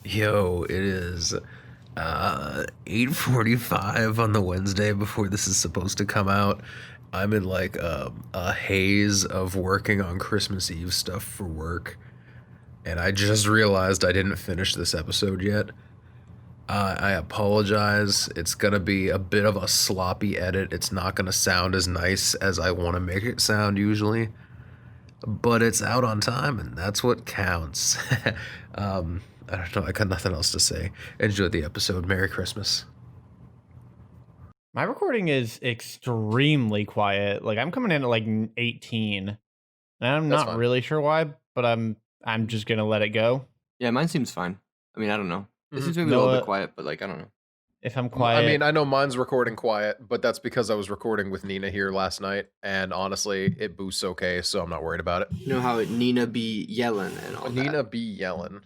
Yo, it is 8:45 on the Wednesday before this is supposed to come out. I'm in like a haze of working on Christmas Eve stuff for work, and I just realized I didn't finish this episode yet. I apologize. It's gonna be a bit of a sloppy edit. It's not gonna sound as nice as I want to make it sound usually, but it's out on time, and that's what counts. I don't know. I got nothing else to say. Enjoy the episode. Merry Christmas. My recording is extremely quiet. Like I'm coming in at like 18. And I'm That's not fine. really sure why, but I'm just gonna let it go. Yeah, mine seems fine. I mean, I don't know. It seems maybe a No, little bit quiet, but like I don't know. If I'm quiet, I mean, I know mine's recording quiet, but that's because I was recording with Nina here last night, and honestly, it boosts okay, so I'm not worried about it. You know how Nina be yelling and all Nina that. be yelling.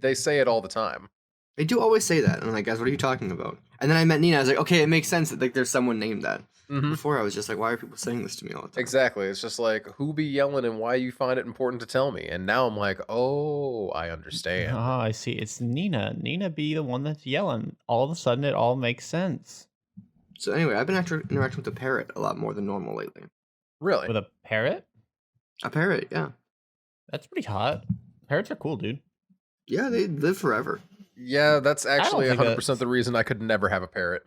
They say it all the time. They do always say that, and I'm like, guys, what are you talking about? And then I met Nina. I was like, okay, it makes sense that like there's someone named that. Mm-hmm. Before I was just like, why are people saying this to me all the time? Exactly. It's just like, who be yelling and why you find it important to tell me? And now I'm like, oh, I understand. oh, I see. It's Nina. Nina be the one that's yelling. All of a sudden, it all makes sense. So anyway, I've been actually interacting with the parrot a lot more than normal lately. Really? With a parrot? A parrot, yeah. That's pretty hot. Parrots are cool, dude. Yeah, they live forever. Yeah, that's actually think 100% that's- the reason I could never have a parrot.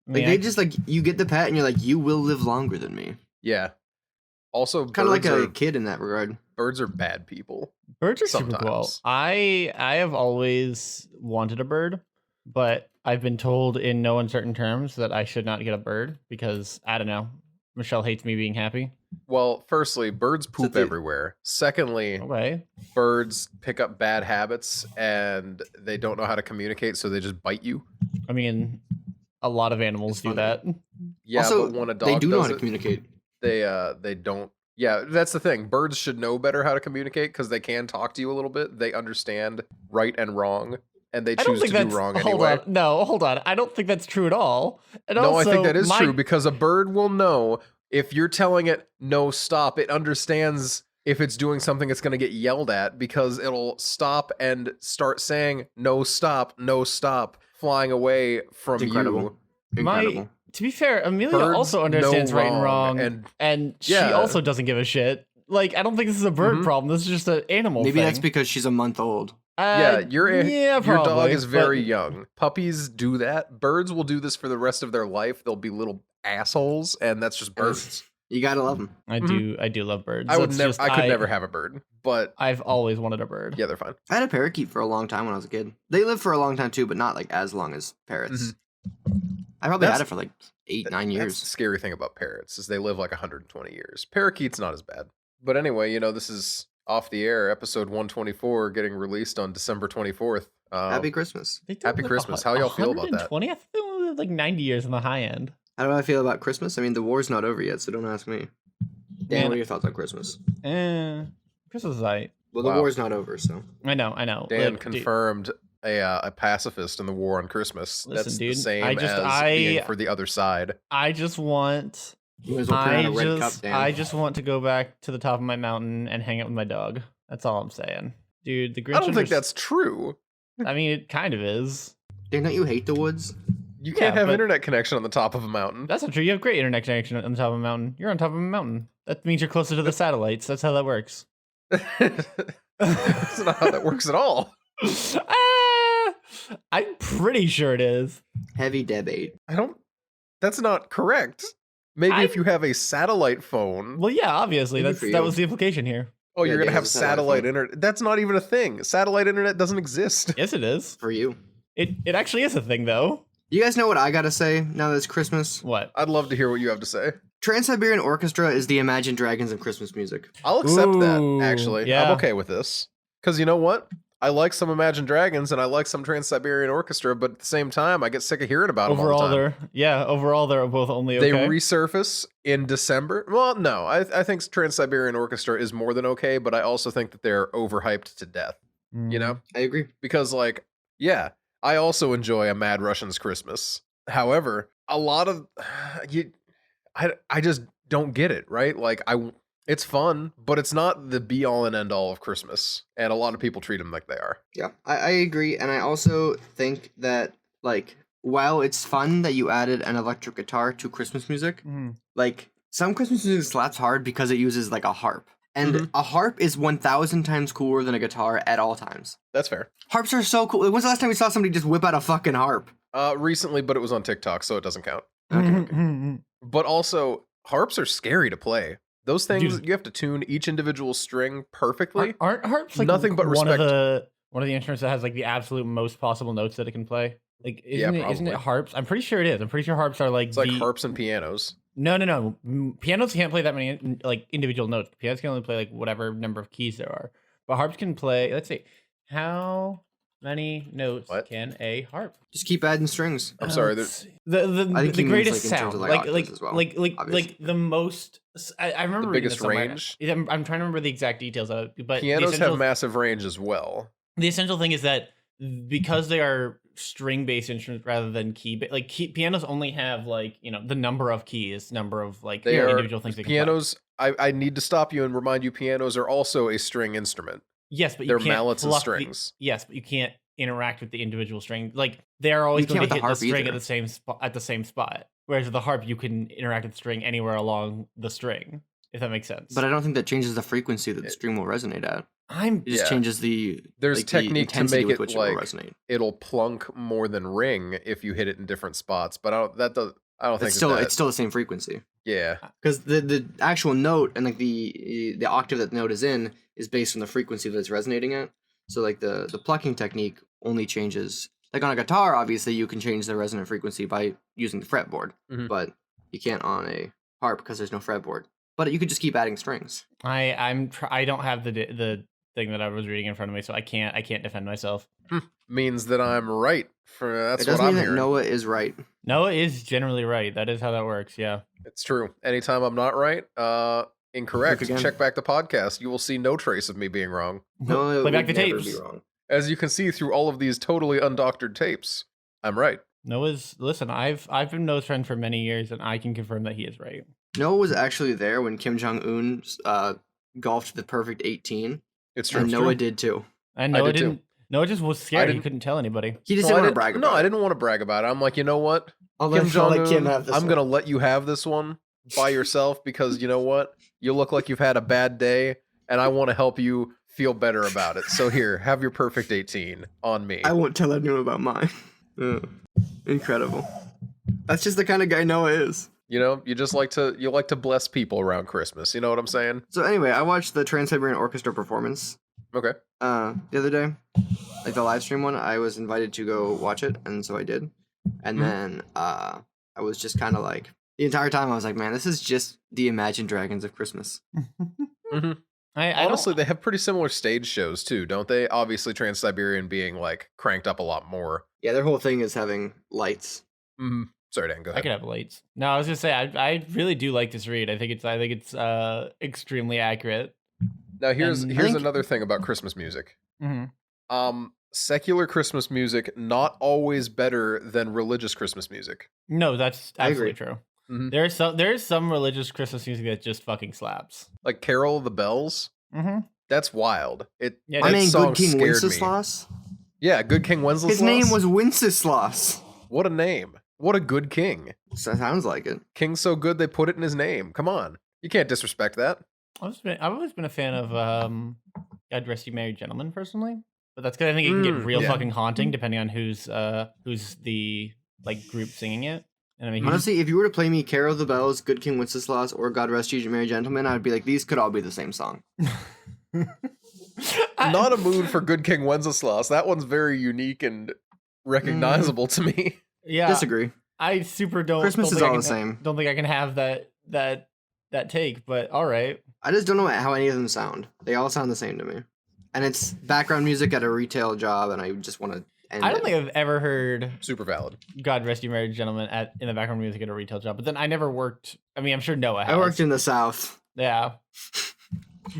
I Like mean, they just like you get the pet and you're like, you will live longer than me. Yeah. Also, Kind of like birds a kid in that regard. birds are bad people. birds are super cool. sometimes. I have always wanted a bird, but I've been told in no uncertain terms that I should not get a bird because I don't know. Michelle hates me being happy. Well, firstly, birds poop the- everywhere. Secondly, Okay. birds pick up bad habits and they don't know how to communicate, so they just bite you. I mean, a lot of animals It's do funny. that. Yeah, Also, but when a dog they do know does how to it, communicate. they don't. Yeah, that's the thing. Birds should know better how to communicate because they can talk to you a little bit. They understand right and wrong, and they I don't choose think to do that's wrong hold anyway. on. No, hold on. I don't think that's true at all. And No, also, I think that is my- true because a bird will know if you're telling it no stop. It understands if it's doing something it's going to get yelled at because it'll stop and start saying no stop, flying away from It's incredible. you. Incredible. To be fair, Amelia Birds also understands know right and wrong, and she yeah. also doesn't give a shit. Like, I don't think this is a bird Mhm. problem. This is just an animal Maybe thing. that's because she's a month old. Yeah, your dog probably, is very but- young. Puppies do that. Birds will do this for the rest of their life. They'll be little assholes, and that's just birds. You gotta love them. I do love birds. I would That's never. just- I could never have a bird, but I've always wanted a bird. yeah, they're fine. I had a parakeet for a long time when I was a kid. They lived for a long time too, but not like as long as parrots. I probably had That's- it for like 8, 9 That's years. the scary thing about parrots is they live like 120 years. Parakeets not as bad. But anyway, this is off the air, episode 124, getting released on December 24th. Happy Christmas. They do Happy live Christmas. How y'all feel about that? 120? I think they only live like 90 years on the high end. How do I feel about Christmas? I mean, the war's not over yet, so don't ask me. Dan, Man. what are your thoughts on Christmas? Christmas is right. Well, the Wow. war's not over, so. I know. Dan Look, dude, confirmed a pacifist in the war on Christmas. Listen, That's the dude, same I just- as being for the other side. I just want. You might as well put out a red cup, Dan. I just want to go back to the top of my mountain and hang out with my dog. That's all I'm saying, dude. The Grinch. I don't think that's true. I mean, it kind of is. Dan, don't you hate the woods? You Yeah, can't have but- internet connection on the top of a mountain. That's not true. You have great internet connection on the top of a mountain. You're on top of a mountain. That means you're closer to the satellites. That's how that works. That's not how that works at all. I'm pretty sure it is. Heavy debate. That's not correct. Maybe if you have a satellite phone. Well, yeah, obviously. Maybe That for you. was the implication here. Oh, Yeah, you're gonna Dan have has a satellite satellite phone. internet. That's not even a thing. Satellite internet doesn't exist. Yes, it is. For you. It actually is a thing, though. You guys know what I gotta say now that it's Christmas? What? I'd love to hear what you have to say. Trans-Siberian Orchestra is the Imagine Dragons of Christmas music. I'll accept Ooh, that, actually. yeah. I'm okay with this. Because you know what? I like some Imagine Dragons and I like some Trans-Siberian Orchestra, but at the same time, I get sick of hearing about them all Overall, the time. they're both only okay. They resurface in December. Well, no, I think Trans-Siberian Orchestra is more than okay, but I also think that they're overhyped to death, you know? I agree. Because, like, yeah, I also enjoy a Mad Russian's Christmas. However, a lot of I just don't get it, right? Like, It's fun, but it's not the be all and end all of Christmas, and a lot of people treat them like they are. Yeah, I agree, and I also think that like while it's fun that you added an electric guitar to Christmas music, like some Christmas music slaps hard because it uses like a harp, and a harp is 1,000 times cooler than a guitar at all times. That's fair. Harps are so cool. When's the last time we saw somebody just whip out a fucking harp? Recently, but it was on TikTok, so it doesn't count. Okay. But also, harps are scary to play. Those things, Dude. you have to tune each individual string perfectly. Aren't harps like Nothing but one of respect. the instruments that has like the absolute most possible notes that it can play? Like, isn't it probably. harps? I'm pretty sure it is. I'm pretty sure harps are like It's like harps and pianos. No. Pianos can't play that many like individual notes. Pianos can only play like whatever number of keys there are. But harps can play. Let's see, how many notes can a harp? Just keep adding strings. I'm sorry. The I think he means, greatest like, in terms sound, of, like octaves as well, like obviously. the most. I remember The reading biggest this somewhere. range? I'm trying to remember the exact details of it, but Pianos have massive range as well. the essential thing is that because they are string-based instruments rather than pianos only have like the number of keys, number of like They are individual things. They can play. pianos. I need to stop you and remind you, pianos are also a string instrument. Yes, but They're you can't mallets and pluck strings. yes, but you can't interact with the individual string. Like they are always You can't going to with the hit the harp string either. at the same spot. Whereas with the harp, you can interact with the string anywhere along the string, if that makes sense. But I don't think that changes the frequency that the string will resonate at. It just Yeah. changes the There's the technique to intensity make with it which like it will resonate. it'll plunk more than ring if you hit it in different spots. But I don't think It's still that. it's still the same frequency. Yeah. Because the actual note and like the octave that the note is in is based on the frequency that it's resonating at. So like the plucking technique only changes. Like on a guitar, obviously you can change the resonant frequency by using the fretboard, but you can't on a harp because there's no fretboard. But you could just keep adding strings. I don't have the thing that I was reading in front of me, so I can't defend myself. Means that I'm right. That's It what doesn't I'm mean that hearing. Noah is right. Noah is generally right. That is how that works. Yeah. It's true. Anytime I'm not right, incorrect. Look again. Check back the podcast. You will see no trace of me being wrong. Noah Play back would the never tapes. be wrong. As you can see through all of these totally undoctored tapes, I'm right. Noah's listen. I've been Noah's friend for many years, and I can confirm that he is right. Noah was actually there when Kim Jong Un golfed the perfect 18, It's true. and Noah did too. And I Noah did too. didn't. Noah just was scared. He didn't- couldn't tell anybody. He just No, I didn't want to didn't- brag No, about I it. didn't want to brag about it. I'm like, you know what? I'll Kim let- I'll let Jong Kim Un, have this I'm one. gonna let you have this one by yourself because you know what? You look like you've had a bad day, and I want to help you feel better about it. So here, have your perfect 18 on me. I won't tell anyone about mine. Incredible. That's just the kind of guy Noah is. You know, you like to bless people around Christmas. You know what I'm saying? So anyway, I watched the Trans-Siberian Orchestra performance Okay. the other day, like the live stream one. I was invited to go watch it, and so I did. And then I was just kind of like the entire time I was like, man, this is just the Imagine Dragons of Christmas. I Honestly, they have pretty similar stage shows too, don't they? Obviously, Trans-Siberian being like cranked up a lot more. Yeah, their whole thing is having lights. Sorry, Dan, go I ahead. could have lights. No, I was gonna say I really do like this read. I think it's extremely accurate. Now here's And I think- another thing about Christmas music. Mm-hmm. Secular Christmas music not always better than religious Christmas music. No, that's I absolutely agree. true. Mhm. There's some religious Christmas music that just fucking slaps. Like Carol of the Bells, Mm-hmm. that's wild. Yeah, That I mean, song Good King scared me. Wenceslas. Yeah, Good King Wenceslas. His name was Wenceslas. What a name! What a good king. So sounds like it. King's so good they put it in his name. Come on, you can't disrespect that. I've always been a fan of God Rest You Merry Gentlemen personally, but that's because I think it can get real yeah. fucking haunting depending on who's the like group singing it. And I mean, Honestly, if you were to play me Carol of the Bells, Good King Wenceslas, or God Rest You Merry Gentlemen, I would be like, these could all be the same song. Not a mood for Good King Wenceslas. That one's very unique and recognizable to me. yeah, Disagree. I super don't. Christmas don't is think I all can- the same. Don't think I can have that take, but all right. I just don't know how any of them sound. They all sound the same to me. And it's background music at a retail job, and I just want to end I don't it. think I've ever heard Super valid. God Rest You Merry Gentlemen in the background music at a retail job, but then I never worked. I mean, I'm sure Noah has. I worked in the South. Yeah.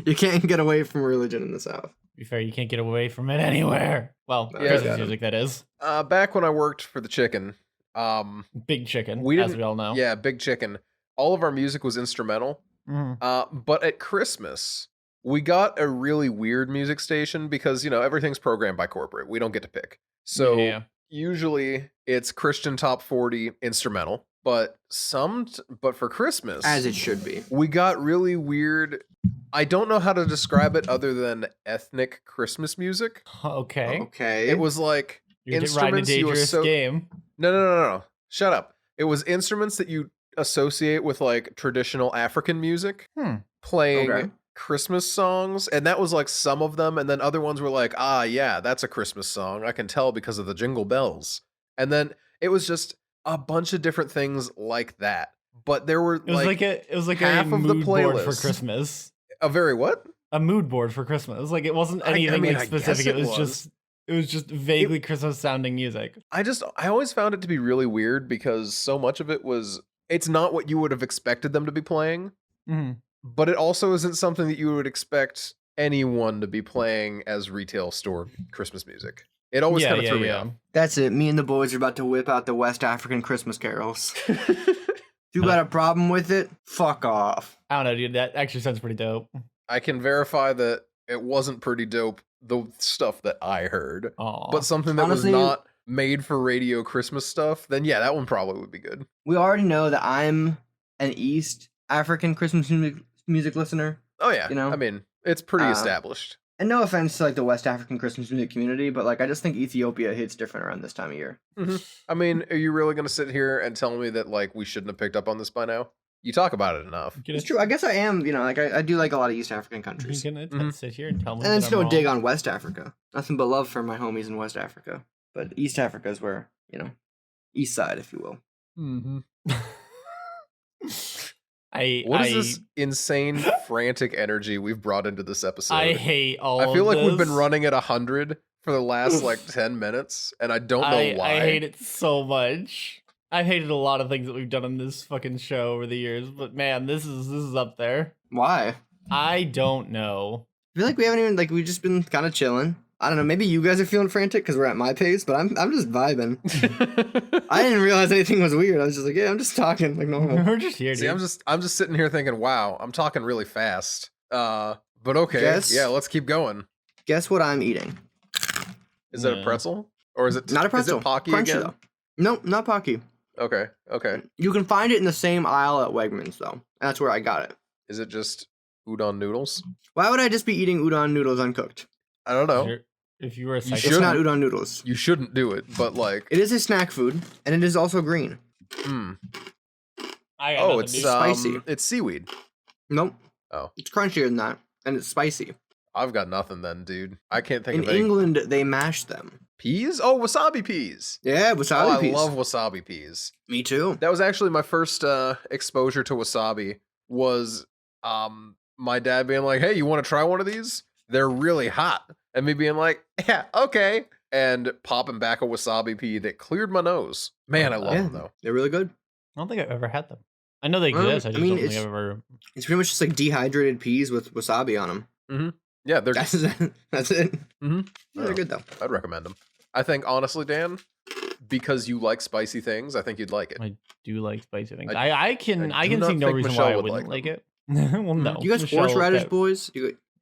You can't get away from religion in the South. To be fair, you can't get away from it anywhere. Well, Yeah, Christmas got it. music, that is. Back when I worked for the Chicken, Big Chicken, We as didn't- we all know. yeah, Big Chicken. All of our music was instrumental, But at Christmas, we got a really weird music station because, everything's programmed by corporate. We don't get to pick. So usually it's Christian top 40 instrumental, but for Christmas, As it should be. we got really weird. I don't know how to describe it other than ethnic Christmas music. Okay. Okay. It was like You're riding a instruments you dangerous game. No. Shut up. It was instruments that you associate with like traditional African music playing Okay. Christmas songs, and that was like some of them, and then other ones were like, yeah, that's a Christmas song. I can tell because of the jingle bells. And then it was just a bunch of different things like that. But there were It was like half a of the mood board for playlist. Christmas. A very what? A mood board for Christmas. Like it wasn't I anything mean, like I guess specific. it It was just vaguely Christmas sounding music. I always found it to be really weird because so much of it's not what you would have expected them to be playing, but it also isn't something that you would expect anyone to be playing as retail store Christmas music. It always kind of threw me off. That's it. Me and the boys are about to whip out the West African Christmas carols. You got a problem with it? Fuck off. I don't know, dude. That actually sounds pretty dope. I can verify that it wasn't pretty dope, the stuff that I heard. Aww. But something that Honestly, was not made for radio Christmas stuff, then yeah, that one probably would be good. We already know that I'm an East African Christmas music listener. Oh yeah, You know? I mean, it's pretty established. And no offense to like the West African Christmas music community, but like I just think Ethiopia hits different around this time of year. I mean, are you really going to sit here and tell me that like we shouldn't have picked up on this by now? You talk about it enough. It's true. I guess I am, like I do like a lot of East African countries. You're gonna sit here and tell me. And then that still I'm dig wrong? on West Africa. Nothing but love for my homies in West Africa. But East Africa is where, East side, if you will. What is this insane, frantic energy we've brought into this episode? I hate all I feel of like we've been this. running at 100 for the last like 10 minutes, and I don't know why. I hate it so much. I've hated a lot of things that we've done on this fucking show over the years, but man, this is up there. Why? I don't know. I feel like we haven't even we've just been kind of chilling. I don't know. Maybe you guys are feeling frantic because we're at my pace, but I'm just vibing. I didn't realize anything was weird. I was just like, yeah, I'm just talking like normal. We're just here, See, dude. I'm just sitting here thinking, wow, I'm talking really fast. But okay, yeah, let's keep going. Guess what I'm eating? Is that a pretzel? Or is it Not a pretzel. Is it Pocky Crunchy again? though. No, not Pocky. Okay. You can find it in the same aisle at Wegmans though. And that's where I got it. Is it just udon noodles? Why would I just be eating udon noodles uncooked? I don't know. If you were a You It's not udon noodles. You shouldn't do it, but like It is a snack food, and it is also green. I got oh, nothing, it's dude. spicy. It's seaweed. Nope. Oh. It's crunchier than that, and it's spicy. I've got nothing then, dude. I can't think In of any England, they mash them. peas. Oh, wasabi peas. Yeah, Oh, wasabi peas. I love wasabi peas. Me too. That was actually my first exposure to wasabi. Was my dad being like, "Hey, you want to try one of these? They're really hot," and me being like, "Yeah, okay," and popping back a wasabi pea that cleared my nose. Man, I love them though. They're really good. I don't think I've ever had them. I know they Well, exist. I just I mean, don't think it's- I've ever. It's pretty much just like dehydrated peas with wasabi on them. Yeah, they're. That's it. Mm-hmm. They're good though. I'd recommend them. I think honestly, Dan, because you like spicy things, I think you'd like it. I do like spicy things. I I can do see not no think reason Michelle why I would wouldn't like like it. Well, no. You guys Michelle, horseradish that- boys? I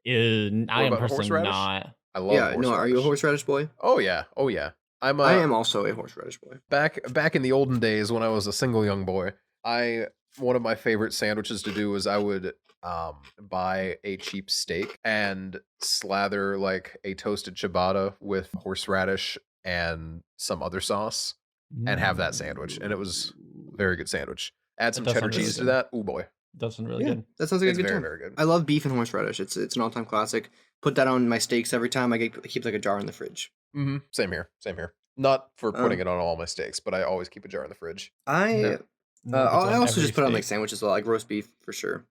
am about personally horseradish? not. I love. Yeah, no. Are you a horseradish. horseradish boy? Oh yeah. I am also a horseradish boy. back in the olden days when I was a single young boy. One of my favorite sandwiches to do was I would buy a cheap steak and slather like a toasted ciabatta with horseradish and some other sauce and have that sandwich, and it was a very good sandwich. Add some That does cheddar sound really cheese to good. that. Oh boy, That sounds really Yeah, good. that sounds like it's a good very time. very good. I love beef and horseradish. It's an all time classic. Put that on my steaks every time. I keep like a jar in the fridge. Same here. Not for putting Um, it on all my steaks, but I always keep a jar in the fridge. I It's on also every just put on steak. like sandwiches as well, like roast beef for sure.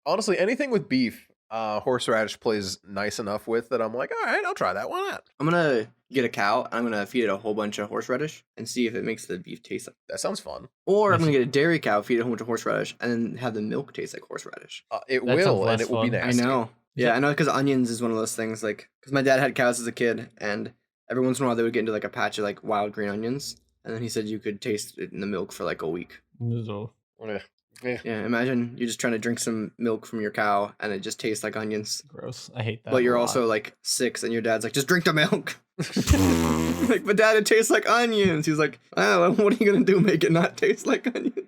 Honestly, anything with beef, horseradish plays nice enough with that. I'm like, all right, I'll try that. Why not? I'm gonna get a cow. I'm gonna feed it a whole bunch of horseradish and see if it makes the beef taste like. That sounds fun. Or I'm Nice. gonna get a dairy cow, feed it a whole bunch of horseradish, and then have the milk taste like horseradish. It That sounds will, and less it will be fun. nasty. I know. Yeah, I know, because onions is one of those things. Like, because my dad had cows as a kid, and every once in a while they would get into like a patch of like wild green onions, and then he said you could taste it in the milk for like a week. So, Ugh. Yeah, imagine you're just trying to drink some milk from your cow and it just tastes like onions. Gross. I hate that. But you're a lot. also like 6 and your dad's like, just drink the milk. Like, but dad, it tastes like onions. He's like, oh, what are you gonna do? Make it not taste like onions?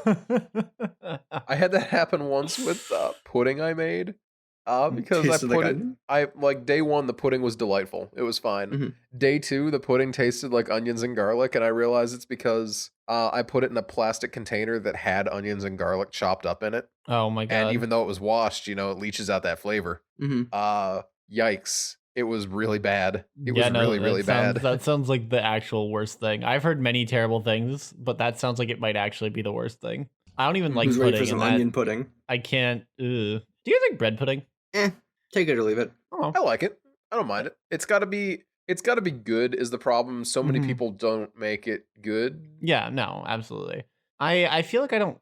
I had that happen once with pudding I made. Because I Tasted like put it, onion? I like day 1 the pudding was delightful. It was fine. Mhm. Day 2 the pudding tasted like onions and garlic, and I realized it's because I put it in a plastic container that had onions and garlic chopped up in it. Oh my god. And even though it was washed, it leaches out that flavor. Mm-hmm. Yikes. It was really bad. It was Yeah, no, really, really bad. That sounds like the actual worst thing. I've heard many terrible things, but that sounds like it might actually be the worst thing. I don't even like Who's ready for pudding. some And onion pudding? I can't. Do you guys like bread pudding? Take it or leave it. Oh, I like it. I don't mind it. It's got to be good is the problem. So many Mhm. people don't make it good. yeah, no, absolutely. I feel like I don't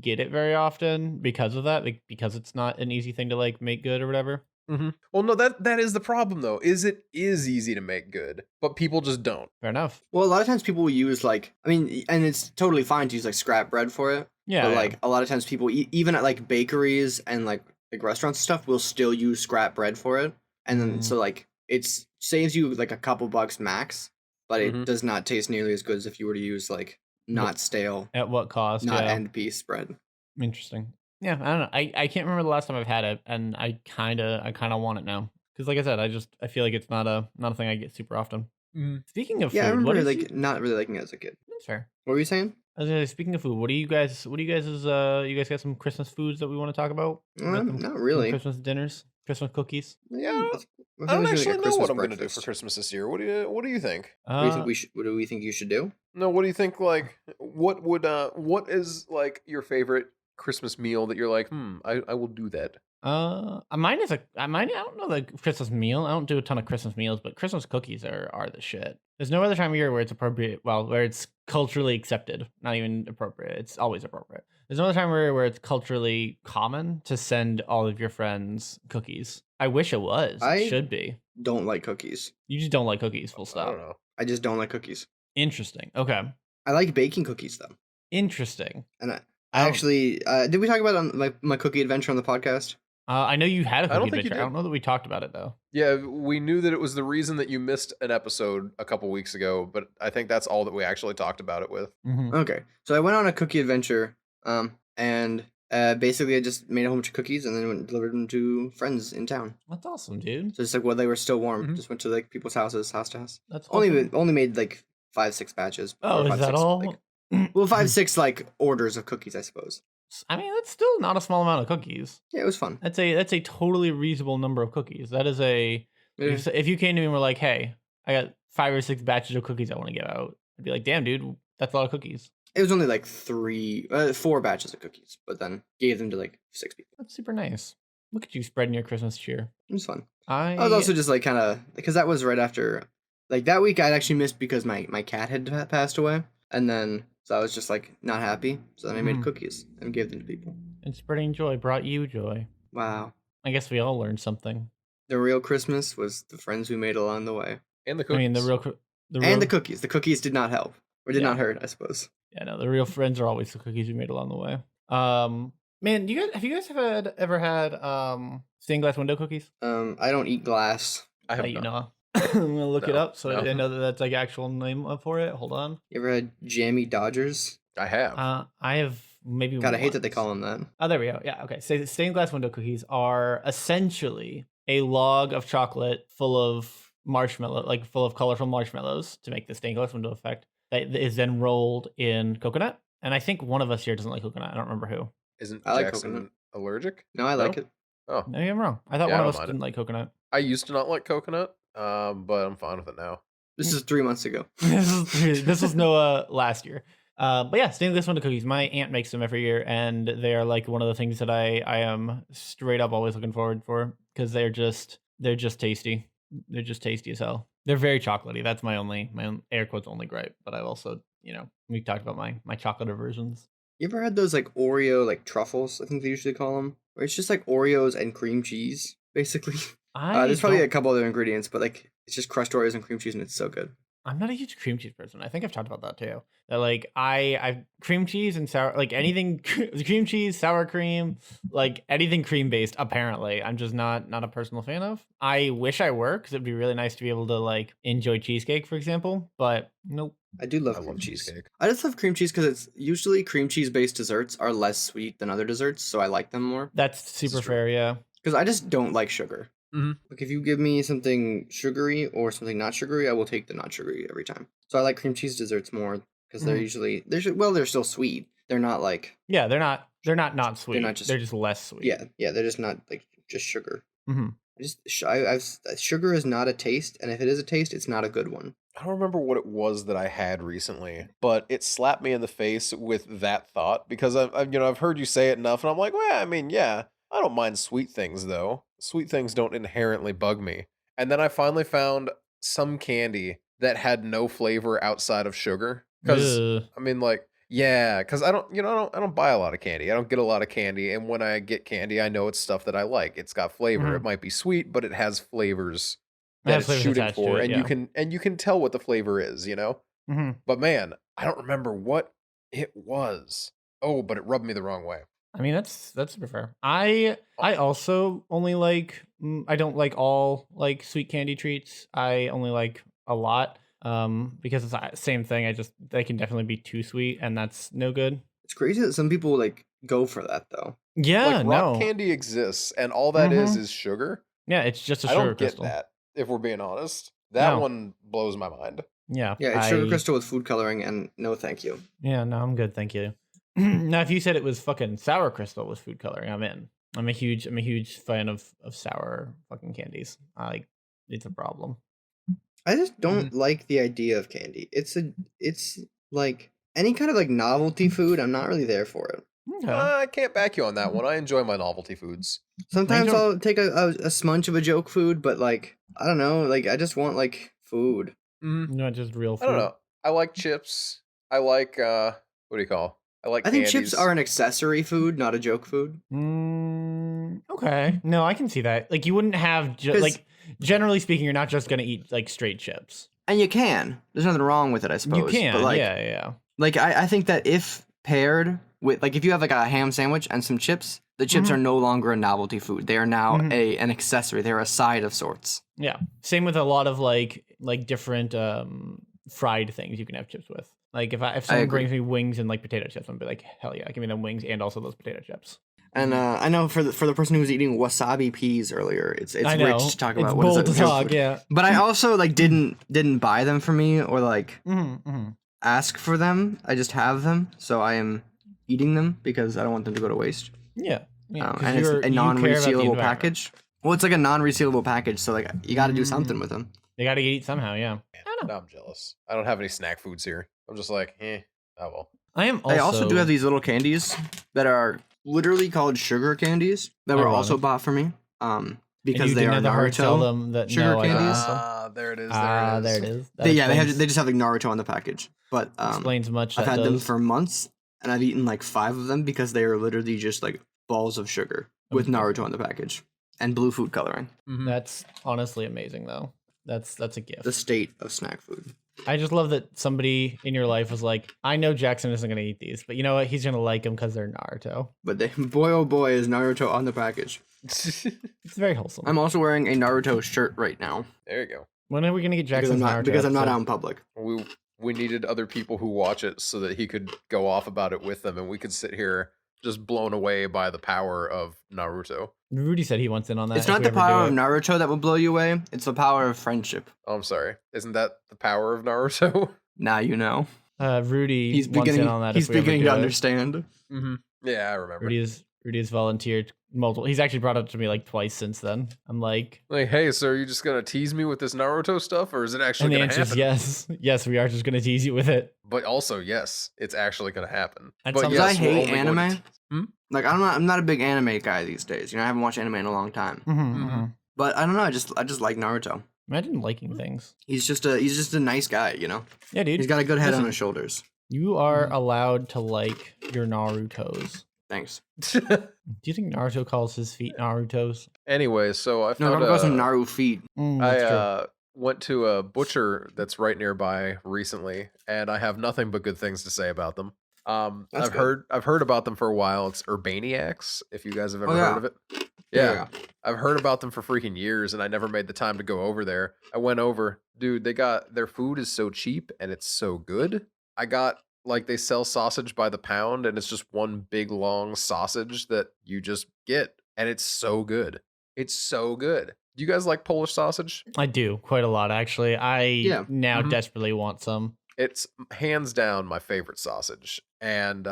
get it very often because of that, like because it's not an easy thing to like make good or whatever. Mm-hmm. Well, no, that is the problem though. It is easy to make good, but people just don't. Fair enough. Well, a lot of times people will use like, I mean, and it's totally fine to use like scrap bread for it. Yeah, But yeah. like a lot of times people, even at like bakeries and like restaurants and stuff, will still use scrap bread for it. And then Mm. so like it saves you like a couple bucks max, but it Mhm. does not taste nearly as good as if you were to use like not stale, At what cost? not Yeah. end piece bread. Interesting. Yeah, I don't know. I can't remember the last time I've had it, and I kind of want it now because, like I said, I feel like it's not a thing I get super often. Mhm. Speaking of Yeah, I food, what remember is like not really liking it as a kid. that's fair. What were you saying? I was gonna say, speaking of food, what do you guys you guys got some Christmas foods that we want to talk about? You got Not some really. Christmas dinners, Christmas cookies. Yeah, I I don't was doing, like, a actually know Christmas what I'm going to do for breakfast. Christmas this year. What do you think? What do you think we should? What do we think you should do? No, what do you think? Like, what is like your favorite Christmas meal that you're like, I will do that. Mine is I don't know the Christmas meal. I don't do a ton of Christmas meals, but Christmas cookies are the shit. There's no other time of year where it's appropriate. Well, where it's culturally accepted, not even appropriate. It's always appropriate. There's no other time of year where it's culturally common to send all of your friends cookies. I wish it was. It should be. Don't like cookies. You just don't like cookies. Full I stop. don't know. I just don't like cookies. Interesting. Okay. I like baking cookies though. Interesting. And I I don't- actually did we talk about it on my cookie adventure on the podcast? I know you had a I don't cookie think you adventure. I did. don't know that we talked about it though. Yeah, we knew that it was the reason that you missed an episode a couple weeks ago, but I think that's all that we actually talked about it with. Mm-hmm. Okay, so I went on a cookie adventure, and basically I just made a whole bunch of cookies and then went and delivered them to friends in town. That's awesome, dude. So it's like while they were still warm, Mhm. just went to like people's houses, house to house. That's awesome. Only made like 5-6 batches. Oh, or is 5, that 6, all? like- well, 5-6 like orders of cookies, I suppose. I mean, that's still not a small amount of cookies. Yeah, it was fun. That's a totally reasonable number of cookies. That is a Yeah. if you came to me and were like, "Hey, I got 5 or 6 batches of cookies I want to give out," I'd be like, "Damn, dude, that's a lot of cookies." It was only like 4 batches of cookies, but then gave them to like 6 people. That's super nice. Look at you spreading your Christmas cheer. It was fun. I I was also just like kind of because that was right after, like that week I'd actually missed because my cat had passed away, and then so I was just like not happy. So then I made Mhm. cookies and gave them to people. and spreading joy brought you joy. Wow, I guess we all learned something. the real Christmas was the friends we made along the way, And the I cookies. mean, the real and the cookies. The cookies did not help or did Yeah. not hurt, I suppose. yeah, no, the real friends are always the cookies we made along the way. Man, have you guys ever had stained glass window cookies? I don't eat glass. I have That you not. know. I'm gonna look it No, up so no. I know that that's like actual name for it. Hold on. You ever had jammy Dodgers? I have. I have maybe. God, I hate that they once. call them that. Oh, there we go. Yeah. Okay. So stained glass window cookies are essentially a log of chocolate full of marshmallow, like full of colorful marshmallows to make the stained glass window effect. That is then rolled in coconut. And I think one of us here doesn't like coconut. I don't remember who. Isn't I like Jackson coconut. allergic? No, I like it. Oh, Maybe I'm wrong. I thought Yeah, I one don't of us mind it. didn't like coconut. I used to not like coconut, but I'm fine with it now. This is 3 months ago. This was Noah last year. But yeah, stained glass window cookies. My aunt makes them every year, and they are like one of the things that I am straight up always looking forward for because they're just tasty. They're just tasty as hell. They're very chocolatey. That's my own air quotes only gripe. But I also, we talked about my chocolate aversions. You ever had those like Oreo like truffles? I think they usually call them. Where it's just like Oreos and cream cheese, basically. There's probably a couple other ingredients, but like it's just crushed Oreos and cream cheese, and it's so good. I'm not a huge cream cheese person. I think I've talked about that too. That like I cream cheese and sour, like anything cream cheese, sour cream, like anything cream based. Apparently, I'm just not a personal fan of. I wish I were, because it'd be really nice to be able to like enjoy cheesecake, for example. But nope. I do love I cream love cheese. cheesecake. I just love cream cheese because it's usually cream cheese based desserts are less sweet than other desserts, so I like them more. That's super true. fair. Yeah. Because I just don't like sugar. Mhm. Like if you give me something sugary or something not sugary, I will take the not sugary every time. So I like cream cheese desserts more because they're usually they're still sweet. They're not like Yeah, they're not sweet. They're just less sweet. yeah, they're just not like just sugar. Mm-hmm. Sugar is not a taste, and if it is a taste, it's not a good one. I don't remember what it was that I had recently, but it slapped me in the face with that thought because I've heard you say it enough, and I'm like, well, I mean, yeah, I don't mind sweet things though. Sweet things don't inherently bug me. And then I finally found some candy that had no flavor outside of sugar. Because I mean, like, yeah, because I don't buy a lot of candy. I don't get a lot of candy, and when I get candy, I know it's stuff that I like. It's got flavor. It might be sweet, but it has flavors that it's shooting for, and you can tell what the flavor is, you know. Mm-hmm. But man, I don't remember what it was. Oh, but it rubbed me the wrong way. I mean, that's super fair. I also only like I don't like all like sweet candy treats. I only like a lot because it's the same thing. They can definitely be too sweet, and that's no good. It's crazy that some people like go for that though. Yeah, like rock candy exists, and all that is sugar. Yeah, it's just a I sugar don't crystal. get that. If we're being honest, that one blows my mind. Yeah, yeah, it's sugar crystal with food coloring, and no, thank you. Yeah, no, I'm good, thank you. Now, if you said it was fucking sour crystal with food coloring, I'm in. I'm a huge fan of sour fucking candies. It's a problem. I just don't like the idea of candy. It's like any kind of like novelty food. I'm not really there for it. Okay. I can't back you on that one. I enjoy my novelty foods. Sometimes I'll take a smudge of a joke food, but like I don't know, like I just want like food. Not just real food. I don't know. I like chips. I like what do you call? I like. I think candies. chips are an accessory food, not a joke food. Okay. No, I can see that. Like you wouldn't have like generally speaking, you're not just gonna eat like straight chips. And you can. There's nothing wrong with it, I suppose. You can. But, like, yeah. Like I think that if paired with like if you have like a ham sandwich and some chips, the chips are no longer a novelty food. They are now an accessory. They're a side of sorts. Yeah. Same with a lot of like different fried things you can have chips with. Like if someone brings me wings and like potato chips, I'm gonna be like, hell yeah, give me them wings and also those potato chips. And I know for the person who was eating wasabi peas earlier, it's rich to talk about. It's what bold is to talk, yeah. But I also like didn't buy them for me or like ask for them. I just have them, so I am eating them because I don't want them to go to waste. Yeah. And it's a non-resealable package. Well, it's like a non-resealable package, so like you got to do something with them. They got to eat somehow, yeah. Now I'm jealous. I don't have any snack foods here. I'm just like, oh well. I am. They also do have these little candies that are literally called sugar candies that were also bought for me. Because they are Naruto sugar candies. There it is. There it is. They just have like Naruto on the package. But explains much. I've had them for months, and I've eaten like 5 of them because they are literally just like balls of sugar with Naruto on the package and blue food coloring. That's honestly amazing, though. That's a gift. The state of snack food. I just love that somebody in your life was like, I know Jackson isn't going to eat these, but you know what? He's going to like them because they're Naruto. But boy, oh boy, is Naruto on the package. It's very wholesome. I'm also wearing a Naruto shirt right now. There you go. When are we going to get Jackson's Naruto? Because I'm not out in public. We needed other people who watch it so that he could go off about it with them, and we could sit here just blown away by the power of Naruto. Rudy said he wants in on that. It's not the power of Naruto that will blow you away. It's the power of friendship. Oh, I'm sorry. Isn't that the power of Naruto? Now you know. Rudy wants in on that. He's beginning to understand. Yeah, I remember. Rudy has volunteered multiple. He's actually brought it up to me like twice since then. I'm like, hey, so are you just gonna tease me with this Naruto stuff, or is it actually gonna happen? And the answer is yes, we are just gonna tease you with it. But also, yes, it's actually gonna happen. But yes, I hate anime. Like I'm not a big anime guy these days. You know, I haven't watched anime in a long time. But I don't know. I just like Naruto. Imagine liking things. He's just a nice guy, you know. Yeah, dude. He's got a good head on his shoulders. You are allowed to like your Narutos. Thanks. Do you think Naruto calls his feet Narutos? Anyway, so I found Naruto calls him Naru feet. I went to a butcher that's right nearby recently, and I have nothing but good things to say about them. That's I've heard about them for a while. It's Urbaniacs, if you guys have Oh ever heard yeah. of it. Yeah. Yeah. I've heard about them for freaking years, and I never made the time to go over there. I went over, dude. They got their food is so cheap and it's so good. I got like they sell sausage by the pound, and it's just one big long sausage that you just get, and it's so good. It's so good. Do you guys like Polish sausage? I do quite a lot, actually. I Yeah. now Mhm. desperately want some. It's hands down my favorite sausage. And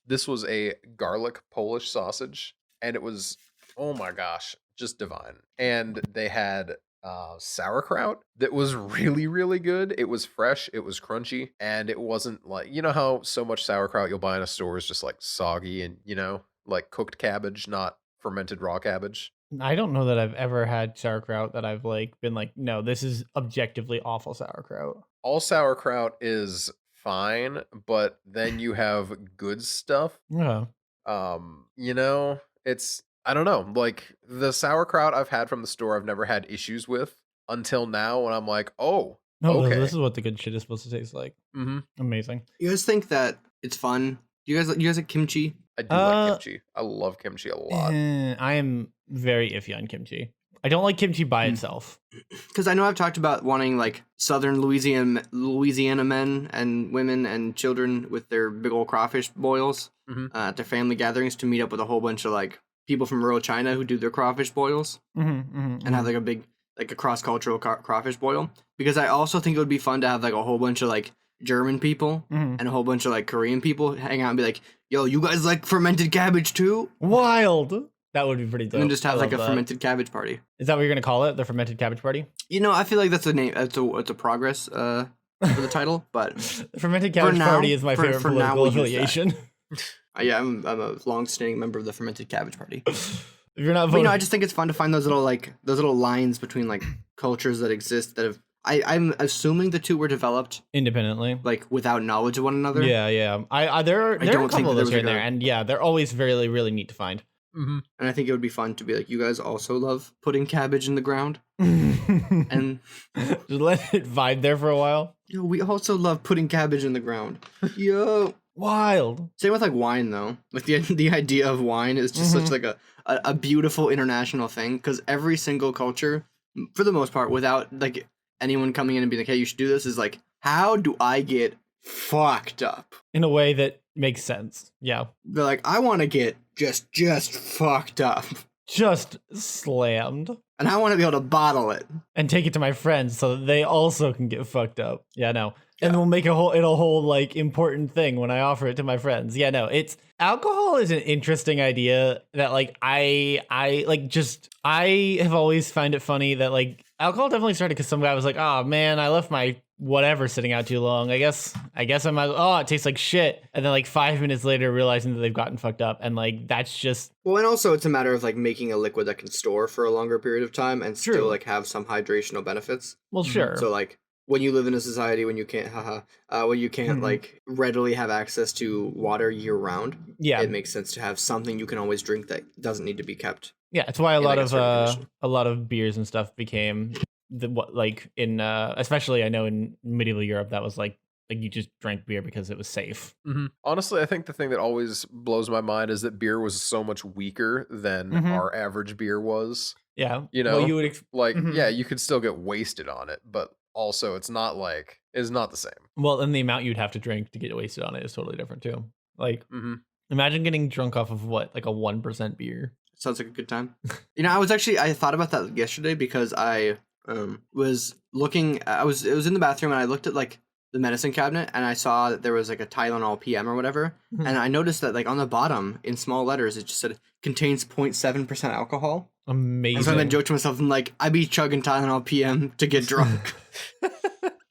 this was a garlic Polish sausage. And it was, oh my gosh, just divine. And they had sauerkraut that was really, really good. It was fresh, it was crunchy, and it wasn't like, you know how so much sauerkraut you'll buy in a store is just like soggy and, like cooked cabbage, not fermented raw cabbage. I don't know that I've ever had sauerkraut that I've like been like, no, this is objectively awful sauerkraut. All sauerkraut is fine, but then you have good stuff. Yeah. It's I don't know, like the sauerkraut I've had from the store I've never had issues with until now when I'm like, "Oh, No, okay." this is what the good shit is supposed to taste like. Mhm. Amazing. You guys think that it's fun? You guys like kimchi? I do like kimchi. I love kimchi a lot. I am very iffy on kimchi. I don't like kimchi by Hmm. itself. Because I know I've talked about wanting like Southern Louisiana men and women and children with their big old crawfish boils Mhm. at their family gatherings to meet up with a whole bunch of like people from rural China who do their crawfish boils and have like a big like a cross cultural crawfish boil. Because I also think it would be fun to have like a whole bunch of like German people and a whole bunch of like Korean people hang out and be like, "Yo, you guys like fermented cabbage too?" Wild. That would be pretty dope. And then just have I like a love that. fermented cabbage party. Is that what you're gonna call it? The fermented cabbage party? You know, I feel like that's a name. It's a progress for the title, but The fermented cabbage now- party is my for- favorite for now, political we'll use that. affiliation. yeah, I'm a long-standing member of the fermented cabbage party. If you're not But, voting, I just think it's fun to find those little lines between like cultures that exist that have. I'm assuming the two were developed independently. like without knowledge of one another. Yeah, yeah. I there are a don't think couple of that those there here was and there, like a- and yeah, they're always really, really neat to find. Mhm. And I think it would be fun to be like, you guys also love putting cabbage in the ground, and and just let it vibe there for a while. yo, we also love putting cabbage in the ground. Yo. Wild. Same with like wine though. Like the idea of wine is just such like a beautiful international thing because every single culture, for the most part, without like anyone coming in and being like, "Hey, you should do this," is like, how do I get fucked up? In a way that makes sense. Yeah. They're like, I want to get just fucked up, Just slammed. and I want to be able to bottle it. And take it to my friends so that they also can get fucked up. Yeah, no. And Yeah. we'll make it a whole like important thing when I offer it to my friends. Yeah, no. It's alcohol is an interesting idea that like I have always find it funny that like alcohol definitely started because some guy was like, oh man, I left my whatever sitting out too long. I guess I might. Oh, it tastes like shit. And then like 5 minutes later, realizing that they've gotten fucked up, and like that's just Well, and also it's a matter of like making a liquid that can store for a longer period of time and True. still like have some hydrational benefits. well, sure. So like when you live in a society when you can't when you can't Mhm. like readily have access to water year round, Yeah, it makes sense to have something you can always drink that doesn't need to be kept. yeah. It's why a in, lot like, a of certain condition. a lot of beers and stuff became the what like in especially I know in medieval Europe that was like you just drank beer because it was safe. Mhm. Honestly, I think the thing that always blows my mind is that beer was so much weaker than Mhm. our average beer was. Yeah, You well, know, you would Like, Mhm. yeah, you could still get wasted on it, but also it's not the same. well, and the amount you'd have to drink to get wasted on it is totally different too. Like, Mm-hmm. imagine getting drunk off of what like a 1% beer. Sounds like a good time. I thought about that yesterday because I was looking. It was in the bathroom and I looked at like the medicine cabinet and I saw that there was like a Tylenol PM or whatever, Mhm. and I noticed that like on the bottom in small letters it just said contains 0.7% alcohol. Amazing. And so I then joked to myself, I'm like, I be chugging Tylenol PM to get drunk.